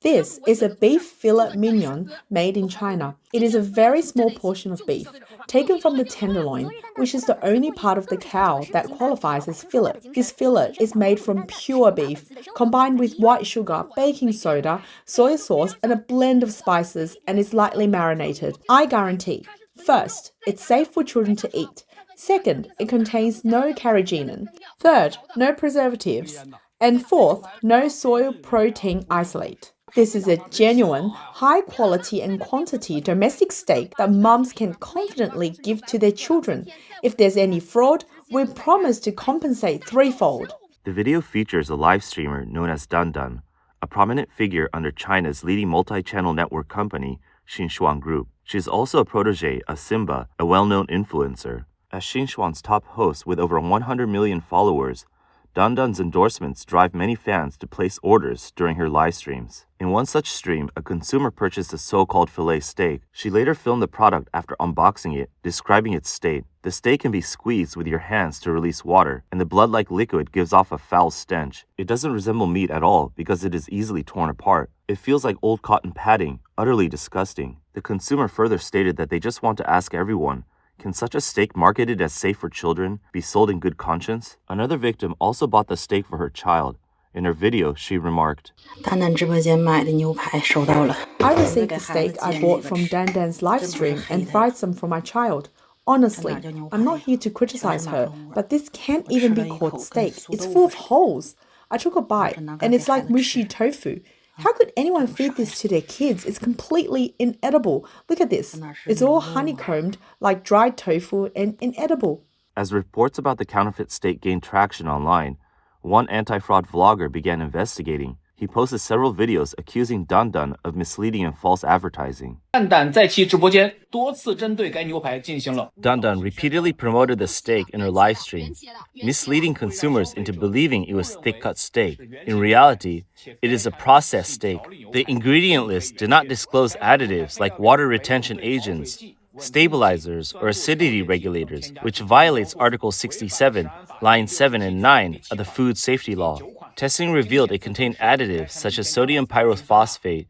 This is a beef filet mignon made in China. It is a very small portion of beef, taken from the tenderloin, which is the only part of the cow that qualifies as fillet. This fillet is made from pure beef, combined with white sugar, baking soda, soy sauce, and a blend of spices, and is lightly marinated. I guarantee. First, it's safe for children to eat. Second, it contains no carrageenan. Third, no preservatives. And fourth, no soy protein isolate. This is a genuine, high quality and quantity domestic steak that mums can confidently give to their children. If there's any fraud, we promise to compensate threefold. The video features a live streamer known as Dandan, a prominent figure under China's leading multi-channel network company, Xinhuang Group. She is also a protege of Simba, a well-known influencer. As Xinhuang's top host with over 100 million followers, Dandan's endorsements drive many fans to place orders during her live streams. In one such stream, a consumer purchased a so-called filet steak. She later filmed the product after unboxing it, describing its state. The steak can be squeezed with your hands to release water, and the blood-like liquid gives off a foul stench. It doesn't resemble meat at all because it is easily torn apart. It feels like old cotton padding, utterly disgusting. The consumer further stated that they just want to ask everyone, can such a steak marketed as safe for children be sold in good conscience? Another victim also bought the steak for her child. In her video, she remarked, I received the steak I bought from Dandan's livestream and fried some for my child. Honestly, I'm not here to criticize her, but this can't even be called steak. It's full of holes. I took a bite, and it's like mushy tofu. How could anyone feed this to their kids? It's completely inedible. Look at this. It's all honeycombed like dried tofu and inedible. As reports about the counterfeit steak gained traction online, one anti-fraud vlogger began investigating. He posted several videos accusing Dandan of misleading and false advertising. Dandan repeatedly promoted the steak in her live stream, misleading consumers into believing it was thick-cut steak. In reality, it is a processed steak. The ingredient list did not disclose additives like water retention agents, stabilizers, or acidity regulators, which violates Article 67, Lines 7 and 9 of the Food Safety Law. Testing revealed it contained additives such as sodium pyrophosphate,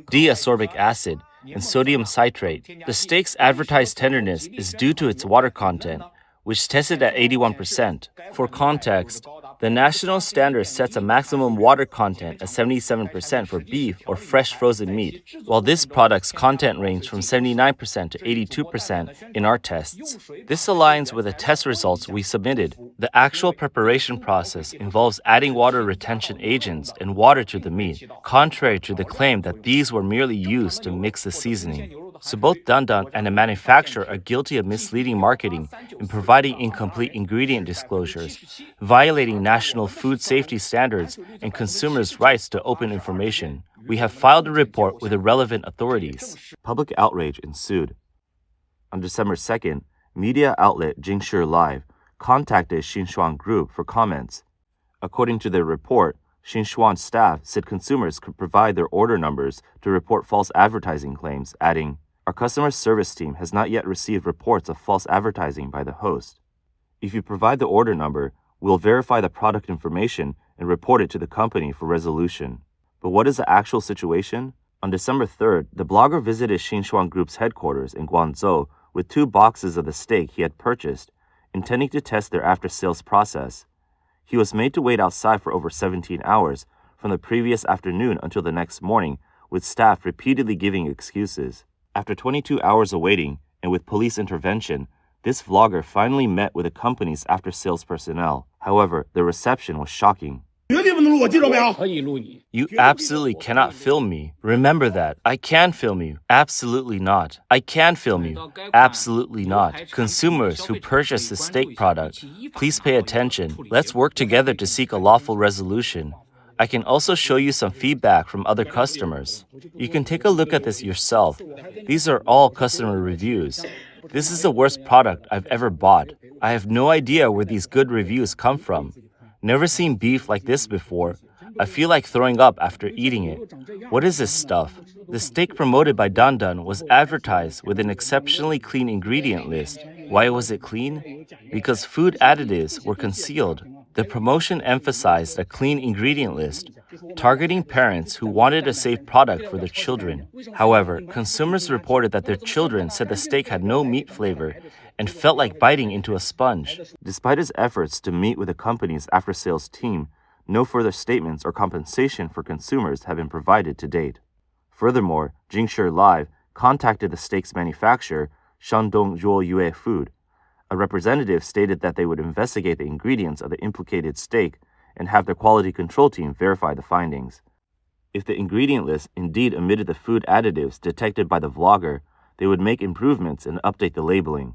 D-ascorbic acid, and sodium citrate. The steak's advertised tenderness is due to its water content, which tested at 81%. For context, the national standard sets a maximum water content at 77% for beef or fresh frozen meat, while this product's content ranged from 79% to 82% in our tests. This aligns with the test results we submitted. The actual preparation process involves adding water retention agents and water to the meat, contrary to the claim that these were merely used to mix the seasoning. So both Dandan and the manufacturer are guilty of misleading marketing and providing incomplete ingredient disclosures, violating national food safety standards and consumers' rights to open information. We have filed a report with the relevant authorities. Public outrage ensued. On December 2nd, media outlet Jingshi Live contacted Xinhuang Group for comments. According to their report, Xinhuang's staff said consumers could provide their order numbers to report false advertising claims, adding, "Our customer service team has not yet received reports of false advertising by the host. If you provide the order number, we'll verify the product information and report it to the company for resolution." But what is the actual situation? On December 3rd, the blogger visited Xinhuang Group's headquarters in Guangzhou with 2 boxes of the steak he had purchased, intending to test their after-sales process. He was made to wait outside for over 17 hours, from the previous afternoon until the next morning, with staff repeatedly giving excuses. After 22 hours of waiting, and with police intervention, this vlogger finally met with the company's after-sales personnel. However, the reception was shocking. You absolutely cannot film me. Remember that. I can film you. Absolutely not. I can film you. Absolutely not. Consumers who purchase the steak product, please pay attention. Let's work together to seek a lawful resolution. I can also show you some feedback from other customers. You can take a look at this yourself. These are all customer reviews. This is the worst product I've ever bought. I have no idea where these good reviews come from. Never seen beef like this before. I feel like throwing up after eating it. What is this stuff? The steak promoted by Dandan was advertised with an exceptionally clean ingredient list. Why was it clean? Because food additives were concealed. The promotion emphasized a clean ingredient list, targeting parents who wanted a safe product for their children. However, consumers reported that their children said the steak had no meat flavor and felt like biting into a sponge. Despite his efforts to meet with the company's after-sales team, no further statements or compensation for consumers have been provided to date. Furthermore, Jingshi Live contacted the steak's manufacturer, Shandong Zhuoyue Food. A representative stated that they would investigate the ingredients of the implicated steak and have their quality control team verify the findings. If the ingredient list indeed omitted the food additives detected by the vlogger, they would make improvements and update the labeling.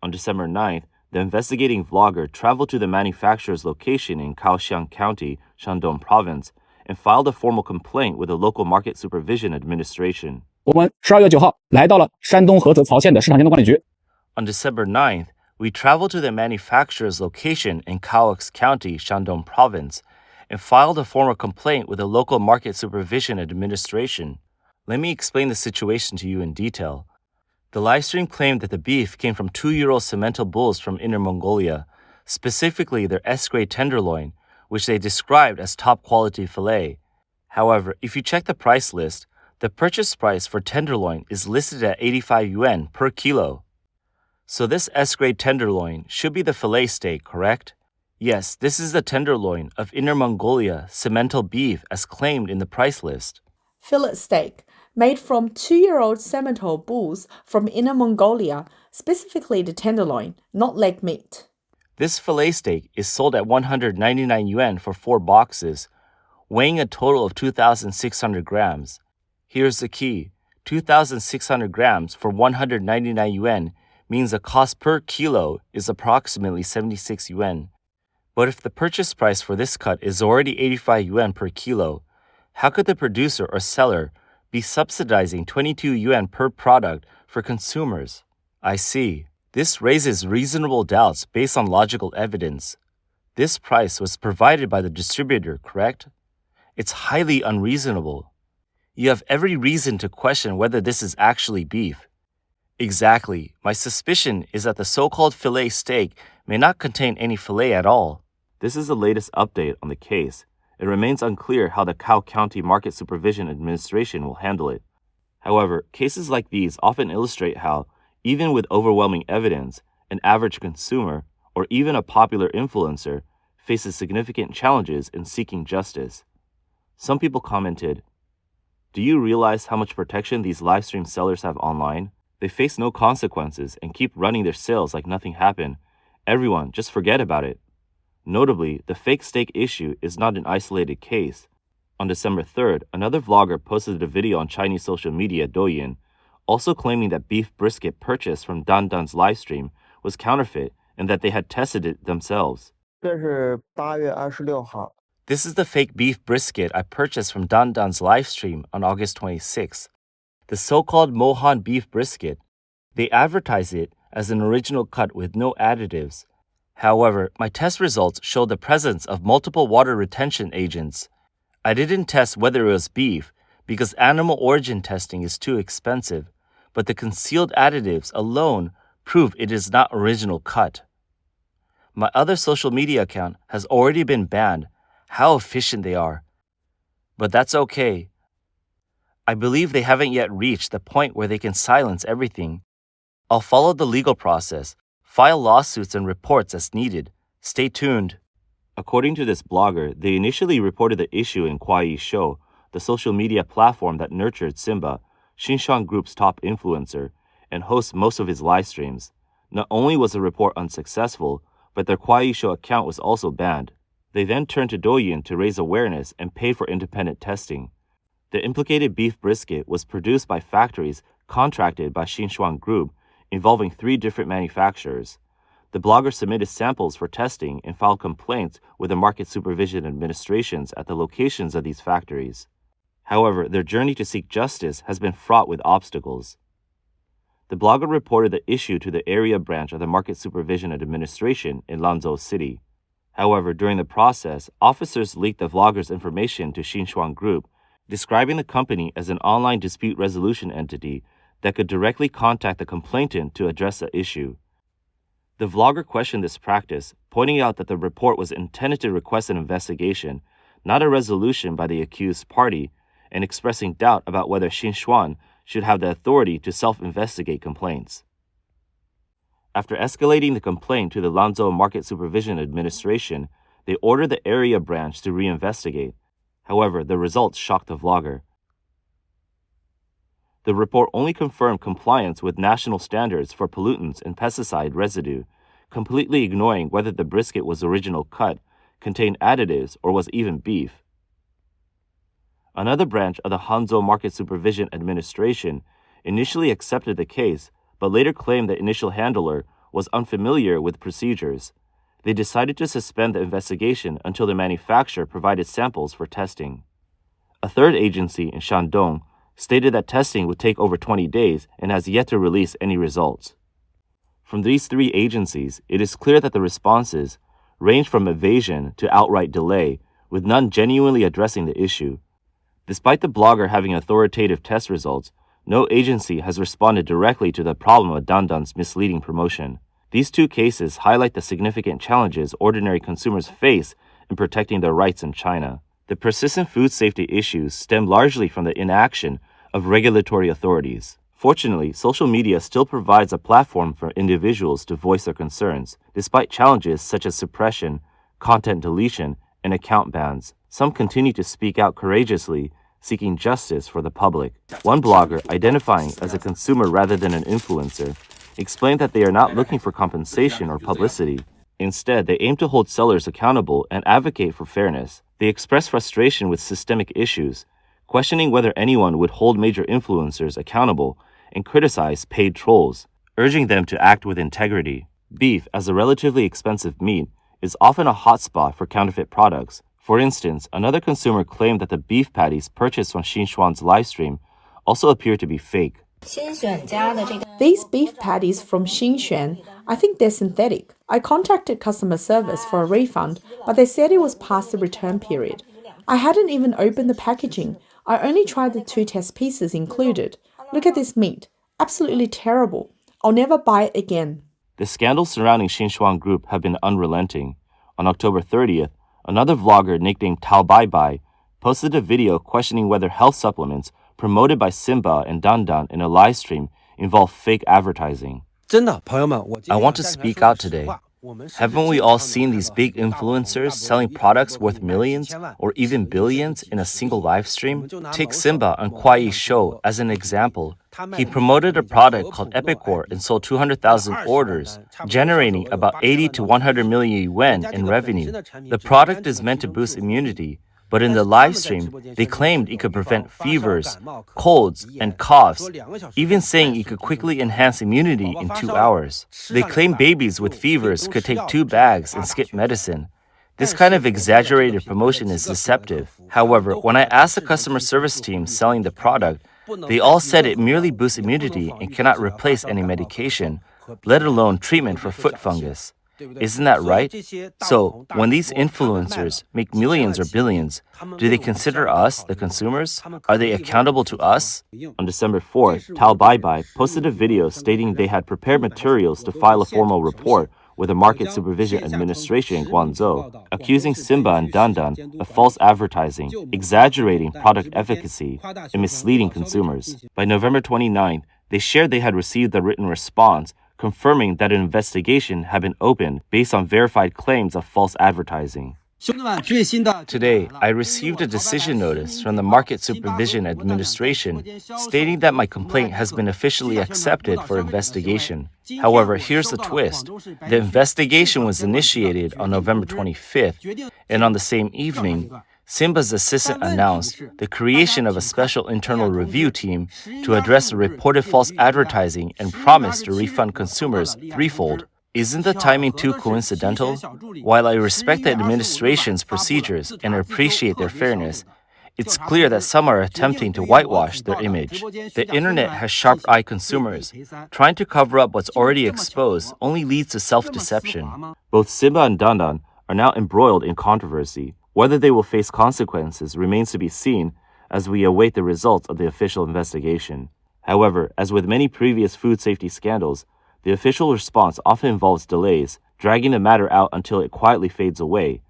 On December 9th, the investigating vlogger traveled to the manufacturer's location in Kaohsiung County, Shandong Province, and filed a formal complaint with the local Market Supervision Administration. 我们12月9号来到了山东菏泽曹县的市场监督管理局。 On December 9th, we traveled to the manufacturer's location in Kaohsiung County, Shandong Province, and filed a formal complaint with the local Market Supervision Administration. Let me explain the situation to you in detail. The livestream claimed that the beef came from 2-year-old cemental bulls from Inner Mongolia, specifically their S-grade tenderloin, which they described as top-quality filet. However, if you check the price list, the purchase price for tenderloin is listed at 85 yuan per kilo. So this S-grade tenderloin should be the filet steak, correct? Yes, this is the tenderloin of Inner Mongolia cemental beef as claimed in the price list. Fillet steak, made from 2-year-old cemental bulls from Inner Mongolia, specifically the tenderloin, not leg meat. This filet steak is sold at 199 yuan for 4 boxes, weighing a total of 2,600 grams. Here's the key. 2,600 grams for 199 yuan means the cost per kilo is approximately 76 yuan. But if the purchase price for this cut is already 85 yuan per kilo, how could the producer or seller be subsidizing 22 yuan per product for consumers? I see. This raises reasonable doubts based on logical evidence. This price was provided by the distributor, correct? It's highly unreasonable. You have every reason to question whether this is actually beef. Exactly. My suspicion is that the so-called filet steak may not contain any filet at all. This is the latest update on the case. It remains unclear how the Kaohsiung County Market Supervision Administration will handle it. However, cases like these often illustrate how, even with overwhelming evidence, an average consumer, or even a popular influencer, faces significant challenges in seeking justice. Some people commented, "Do you realize how much protection these livestream sellers have online? They face no consequences and keep running their sales like nothing happened. Everyone, just forget about it." Notably, the fake steak issue is not an isolated case. On December 3rd, another vlogger posted a video on Chinese social media Douyin, also claiming that beef brisket purchased from Dandan's livestream was counterfeit and that they had tested it themselves. 这是8月26号。 This is the fake beef brisket I purchased from Dandan's livestream on August 26th. The so-called Mohan beef brisket. They advertise it as an original cut with no additives. However, my test results showed the presence of multiple water retention agents. I didn't test whether it was beef because animal origin testing is too expensive, but the concealed additives alone prove it is not original cut. My other social media account has already been banned. How efficient they are. But that's okay. I believe they haven't yet reached the point where they can silence everything. I'll follow the legal process, file lawsuits and reports as needed. Stay tuned. According to this blogger, they initially reported the issue in Kuai Show, the social media platform that nurtured Simba, Xinjiang Group's top influencer, and hosts most of his live streams. Not only was the report unsuccessful, but their Kuai Show account was also banned. They then turned to Douyin to raise awareness and pay for independent testing. The implicated beef brisket was produced by factories contracted by Xinjiang Group, involving 3 different manufacturers. The blogger submitted samples for testing and filed complaints with the Market Supervision Administrations at the locations of these factories. However, their journey to seek justice has been fraught with obstacles. The blogger reported the issue to the area branch of the Market Supervision Administration in Lanzhou City. However, during the process, officers leaked the vlogger's information to Xinjiang Group, describing the company as an online dispute resolution entity that could directly contact the complainant to address the issue. The vlogger questioned this practice, pointing out that the report was intended to request an investigation, not a resolution by the accused party, and expressing doubt about whether Xinchuan should have the authority to self-investigate complaints. After escalating the complaint to the Lanzhou Market Supervision Administration, they ordered the area branch to reinvestigate. However, the results shocked the vlogger. The report only confirmed compliance with national standards for pollutants and pesticide residue, completely ignoring whether the brisket was original cut, contained additives, or was even beef. Another branch of the Hanzhou Market Supervision Administration initially accepted the case, but later claimed the initial handler was unfamiliar with procedures. They decided to suspend the investigation until the manufacturer provided samples for testing. A third agency in Shandong stated that testing would take over 20 days and has yet to release any results. From these three agencies, it is clear that the responses range from evasion to outright delay, with none genuinely addressing the issue. Despite the blogger having authoritative test results, no agency has responded directly to the problem of Dandan's misleading promotion. These two cases highlight the significant challenges ordinary consumers face in protecting their rights in China. The persistent food safety issues stem largely from the inaction of regulatory authorities. Fortunately, social media still provides a platform for individuals to voice their concerns, despite challenges such as suppression, content deletion, and account bans. Some continue to speak out courageously, seeking justice for the public. One blogger, identifying as a consumer rather than an influencer, explained that they are not looking for compensation or publicity. Instead, they aim to hold sellers accountable and advocate for fairness. They express frustration with systemic issues, questioning whether anyone would hold major influencers accountable, and criticize paid trolls, urging them to act with integrity. Beef, as a relatively expensive meat, is often a hotspot for counterfeit products. For instance, another consumer claimed that the beef patties purchased from Xinchuan's livestream also appear to be fake. These beef patties from Xinxuan, I think they're synthetic. I contacted customer service for a refund, but they said it was past the return period. I hadn't even opened the packaging. I only tried the 2 test pieces included. Look at this meat. Absolutely terrible. I'll never buy it again. The scandals surrounding Xinchuan Group have been unrelenting. On October 30th, another vlogger nicknamed Tao Bai Bai posted a video questioning whether health supplements promoted by Simba and Dandan in a live stream involve fake advertising. I want to speak out today. Haven't we all seen these big influencers selling products worth millions or even billions in a single live stream? Take Simba on Kuai's show as an example. He promoted a product called Epicor and sold 200,000 orders, generating about 80 to 100 million yuan in revenue. The product is meant to boost immunity, but in the live stream, they claimed it could prevent fevers, colds, and coughs, even saying it could quickly enhance immunity in 2 hours. They claimed babies with fevers could take 2 bags and skip medicine. This kind of exaggerated promotion is deceptive. However, when I asked the customer service team selling the product, they all said it merely boosts immunity and cannot replace any medication, let alone treatment for foot fungus. Isn't that right? So, when these influencers make millions or billions, do they consider us, the consumers? Are they accountable to us? On December 4th, Tao Bai Bai posted a video stating they had prepared materials to file a formal report with the Market Supervision Administration in Guangzhou, accusing Simba and Dandan of false advertising, exaggerating product efficacy, and misleading consumers. By November 29th, they shared they had received a written response confirming that an investigation had been opened based on verified claims of false advertising. Today, I received a decision notice from the Market Supervision Administration stating that my complaint has been officially accepted for investigation. However, here's the twist. The investigation was initiated on November 25th, and on the same evening, Simba's assistant announced the creation of a special internal review team to address the reported false advertising and promised to refund consumers threefold. Isn't the timing too coincidental? While I respect the administration's procedures and appreciate their fairness, it's clear that some are attempting to whitewash their image. The internet has sharp-eyed consumers. Trying to cover up what's already exposed only leads to self-deception. Both Simba and Dandan are now embroiled in controversy. Whether they will face consequences remains to be seen as we await the results of the official investigation. However, as with many previous food safety scandals, The official response often involves delays, dragging the matter out until it quietly fades away,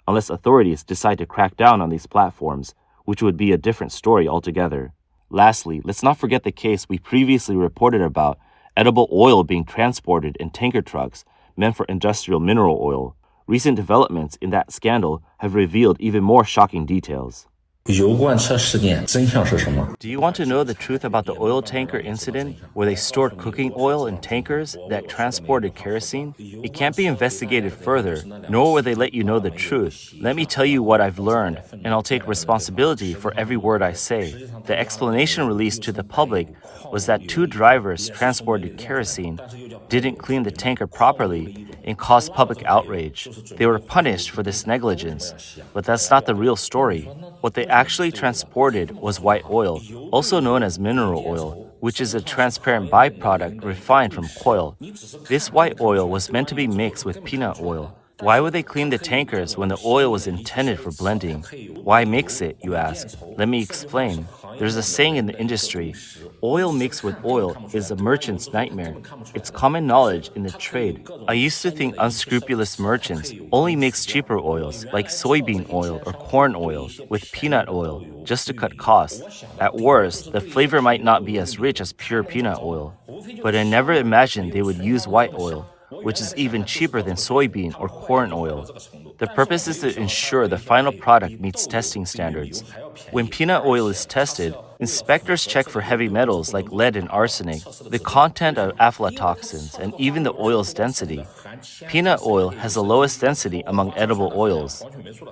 unless authorities decide to crack down on these platforms, which would be a different story altogether. Lastly, let's not forget the case we previously reported about edible oil being transported in tanker trucks meant for industrial mineral oil. Recent developments in that scandal have revealed even more shocking details. 油罐车事件真相是什么？ Do you want to know the truth about the oil tanker incident, where they stored cooking oil in tankers that transported kerosene? It can't be investigated further, nor will they let you know the truth. Let me tell you what I've learned, and I'll take responsibility for every word I say. The explanation released to the public was that two drivers transported kerosene, didn't clean the tanker properly, and caused public outrage. They were punished for this negligence. But that's not the real story. What they actually transported was white oil, also known as mineral oil, which is a transparent byproduct refined from coal. This white oil was meant to be mixed with peanut oil. Why would they clean the tankers when the oil was intended for blending? Why mix it, you ask? Let me explain. There's a saying in the industry, oil mixed with oil is a merchant's nightmare. It's common knowledge in the trade. I used to think unscrupulous merchants only mix cheaper oils like soybean oil or corn oil with peanut oil just to cut costs. At worst, the flavor might not be as rich as pure peanut oil. But I never imagined they would use white oil, which is even cheaper than soybean or corn oil. The purpose is to ensure the final product meets testing standards. When peanut oil is tested, inspectors check for heavy metals like lead and arsenic, the content of aflatoxins, and even the oil's density. Peanut oil has the lowest density among edible oils.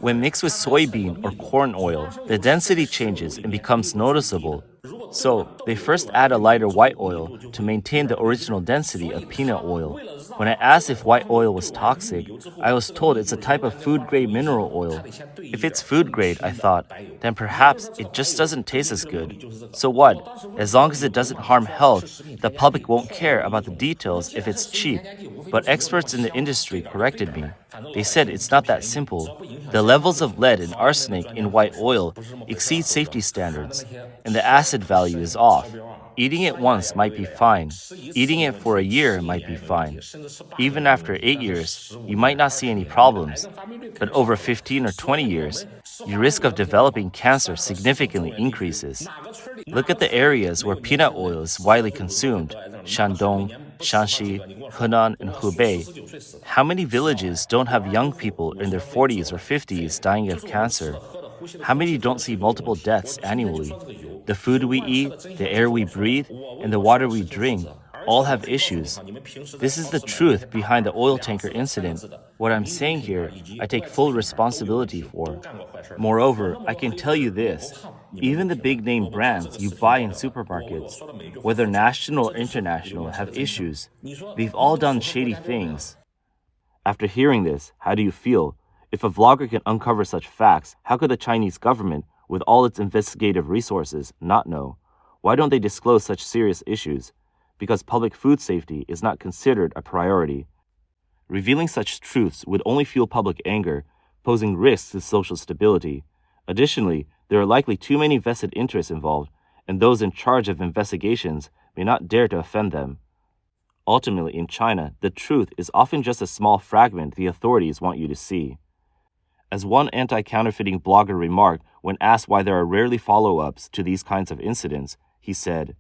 When mixed with soybean or corn oil, the density changes and becomes noticeable. So, they first add a lighter white oil to maintain the original density of peanut oil. When I asked if white oil was toxic, I was told it's a type of food-grade mineral oil. If it's food-grade, I thought, then perhaps it just doesn't taste as good. So what? As long as it doesn't harm health, the public won't care about the details if it's cheap. But experts in the industry corrected me. They said it's not that simple. The levels of lead and arsenic in white oil exceed safety standards, and the acid value is off. Eating it once might be fine. Eating it for a year might be fine. Even after 8 years, you might not see any problems. But over 15 or 20 years, your risk of developing cancer significantly increases. Look at the areas where peanut oil is widely consumed: Shandong, Shanxi, Henan, and Hubei. How many villages don't have young people in their 40s or 50s dying of cancer? How many don't see multiple deaths annually? The food we eat, the air we breathe, and the water we drink all have issues. This is the truth behind the oil tanker incident. What I'm saying here, I take full responsibility for. Moreover, I can tell you this. Even the big-name brands you buy in supermarkets, whether national or international, have issues. They've all done shady things. After hearing this, how do you feel? If a vlogger can uncover such facts, how could the Chinese government, with all its investigative resources, not know? Why don't they disclose such serious issues? Because public food safety is not considered a priority. Revealing such truths would only fuel public anger, posing risks to social stability. Additionally, there are likely too many vested interests involved, and those in charge of investigations may not dare to offend them. Ultimately, in China, the truth is often just a small fragment the authorities want you to see. As one anti-counterfeiting blogger remarked when asked why there are rarely follow-ups to these kinds of incidents, he said,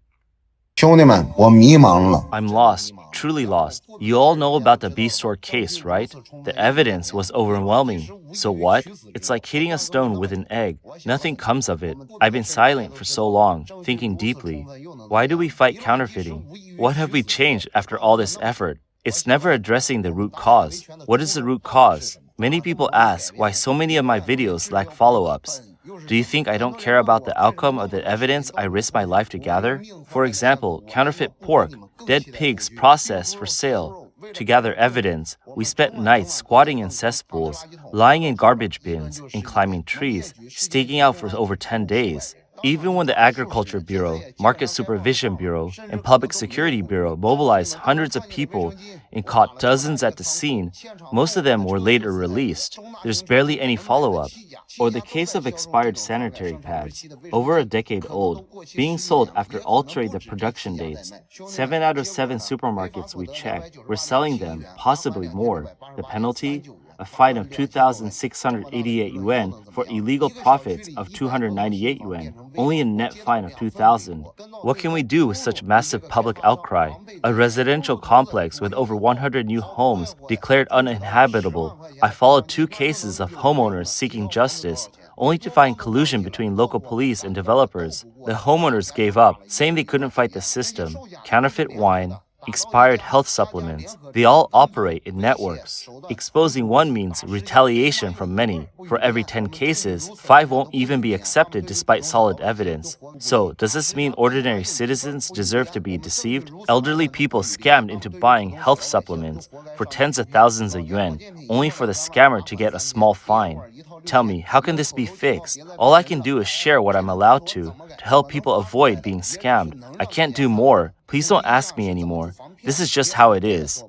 I'm lost, truly lost. You all know about the B-store case, right? The evidence was overwhelming. So what? It's like hitting a stone with an egg. Nothing comes of it. I've been silent for so long, thinking deeply. Why do we fight counterfeiting? What have we changed after all this effort? It's never addressing the root cause. What is the root cause? Many people ask why so many of my videos lack follow-ups. Do you think I don't care about the outcome of the evidence I risk my life to gather? For example, counterfeit pork, dead pigs processed for sale. To gather evidence, we spent nights squatting in cesspools, lying in garbage bins, and climbing trees, staking out for over 10 days. Even when the Agriculture Bureau, Market Supervision Bureau, and Public Security Bureau mobilized hundreds of people and caught dozens at the scene, most of them were later released. There's barely any follow-up. Or the case of expired sanitary pads, over a decade old, being sold after altering the production dates. 7 out of 7 supermarkets we checked were selling them, possibly more. The penalty? A fine of 2,688 yuan for illegal profits of 298 yuan, only a net fine of 2,000. What can we do with such massive public outcry? A residential complex with over 100 new homes declared uninhabitable. I followed 2 cases of homeowners seeking justice, only to find collusion between local police and developers. The homeowners gave up, saying they couldn't fight the system. Counterfeit wine, expired health supplements. They all operate in networks. Exposing one means retaliation from many. For every 10 cases, 5 won't even be accepted despite solid evidence. So, does this mean ordinary citizens deserve to be deceived? Elderly people scammed into buying health supplements for tens of thousands of yuan, only for the scammer to get a small fine. Tell me, how can this be fixed? All I can do is share what I'm allowed to help people avoid being scammed. I can't do more. Please don't ask me anymore. This is just how it is.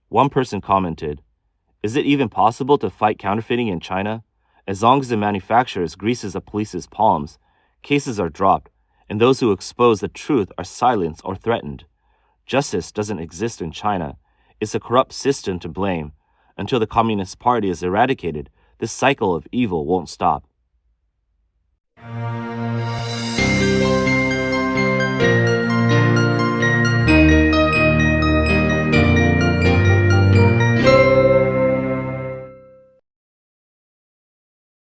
One person commented, "Is it even possible to fight counterfeiting in China? As long as the manufacturers greases the police's palms, cases are dropped, and those who expose the truth are silenced or threatened. Justice doesn't exist in China. It's a corrupt system to blame. Until the Communist Party is eradicated, this cycle of evil won't stop."